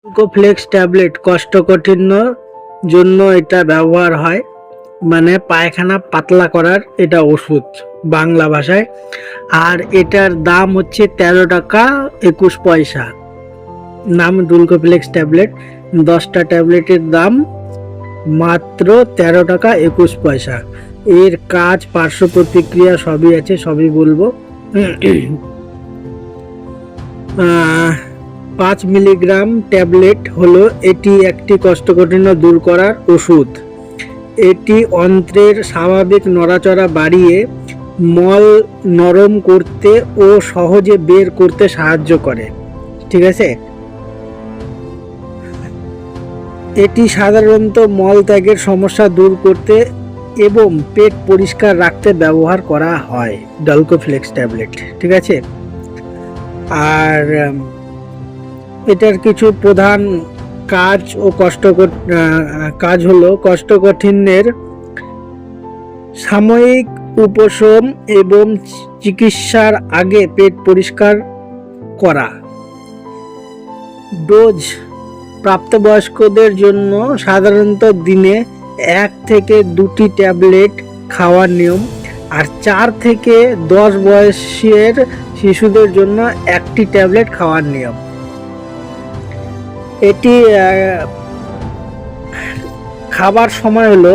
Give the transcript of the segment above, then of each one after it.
ডুলকোফ্লেক্স tablet কোষ্ঠকাঠিন্য জন্য এটা ব্যবহার হয়, মানে পায়খানা পাতলা করার এটা ওষুধ বাংলা ভাষায়। আর এটার দাম হচ্ছে 13 টাকা 21 পয়সা। নাম ডুলকোফ্লেক্স ট্যাবলেট, 10টা ট্যাবলেটের দাম মাত্র 13 টাকা 21 পয়সা। এর কাজ, পার্শ্ব প্রতিক্রিয়া সবই আছে, সবই বলবো। 5 মিলিগ্রাম ট্যাবলেট হলো এটি একটি কোষ্ঠকাঠিন্য দূর করার ওষুধ। এটি অন্ত্রের স্বাভাবিক নড়াচড়া বাড়িয়ে মল নরম করতে ও সহজে বের করতে সাহায্য করে। ঠিক আছে, এটি সাধারণত মল ত্যাগের সমস্যা দূর করতে এবং পেট পরিষ্কার রাখতে ব্যবহার করা হয় ডুলকোফ্লেক্স ট্যাবলেট। ঠিক আছে, আর এটার কিছু প্রধান কাজ ও কাজ হলো কোষ্ঠকাঠিন্যের সাময়িক উপশম এবং চিকিৎসার আগে পেট পরিষ্কার করা। ডোজ, প্রাপ্তবয়স্কদের জন্য সাধারণত দিনে 1 থেকে 2টি ট্যাবলেট খাওয়ার নিয়ম, আর 4 থেকে 10 বয়সের শিশুদের জন্য 1টি ট্যাবলেট খাওয়ার নিয়ম। এটি খাবার সময় হলো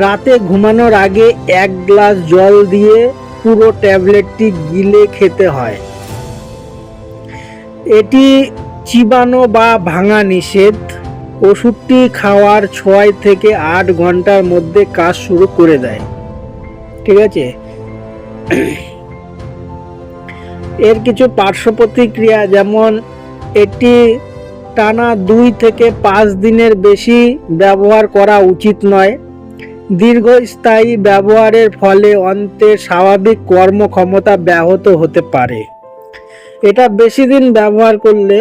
রাতে ঘুমানোর আগে 1 গ্লাস জল দিয়ে পুরো ট্যাবলেটটি গিলে খেতে হয়। এটি চিবানো বা ভাঙা নিষেধ। ওষুধটি খাওয়ার 6 থেকে 8 ঘন্টার মধ্যে কাজ শুরু করে দেয়। ঠিক আছে, এর কিছু পার্শ্ব প্রতিক্রিয়া, যেমন এটি টানা 2 থেকে 5 দিনের বেশি ব্যবহার করা উচিত নয়। দীর্ঘস্থায়ী ব্যবহারের ফলে অন্ত্রের স্বাভাবিক কর্মক্ষমতা ব্যাহত হতে পারে। এটা বেশি দিন ব্যবহার করলে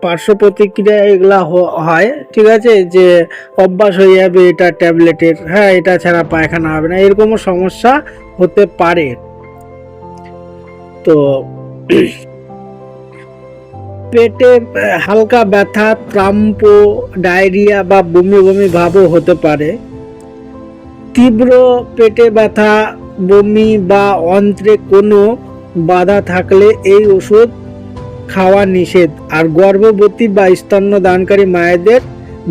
পার্শ্ব প্রতিক্রিয়া এগুলা হয়। ঠিক আছে, যে অভ্যাস হয়ে যাবে এটা ট্যাবলেটের, এটা ছাড়া পায়খানা হবে না, এরকমও সমস্যা হতে পারে। তো পেটে হালকা ব্যথা, ক্রাম্প, ডায়রিয়া বা বমি বমি ভাবও হতে পারে। তীব্র পেটে ব্যথা, বমি বা অন্ত্রে কোনো বাধা থাকলে এই ওষুধ খাওয়া নিষেধ। আর গর্ভবতী বা স্তন্যদানকারী মায়েদের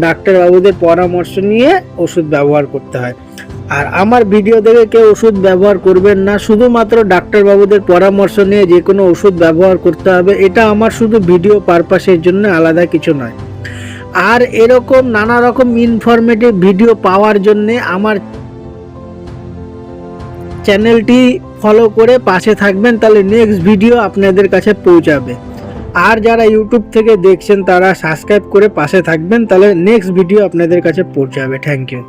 ডাক্তারবাবুদের পরামর্শ নিয়ে ওষুধ ব্যবহার করতে হয়। আর আমার ভিডিও দেখে কেউ ওষুধ ব্যবহার করবেন না, শুধুমাত্র ডাক্তারবাবুদের পরামর্শ নিয়ে যে কোনো ওষুধ ব্যবহার করতে হবে। এটা আমার শুধু ভিডিও পারপাসের জন্য, আলাদা কিছু নয়। আর এরকম নানা রকম ইনফরমেটিভ ভিডিও পাওয়ার জন্য আমার চ্যানেলটি ফলো করে পাশে থাকবেন, তাহলে নেক্সট ভিডিও আপনাদের কাছে পৌঁছাবে। আর যারা ইউটিউব থেকে দেখছেন তারা সাবস্ক্রাইব করে পাশে থাকবেন, তাহলে নেক্সট ভিডিও আপনাদের কাছে পৌঁছাবে। Thank you.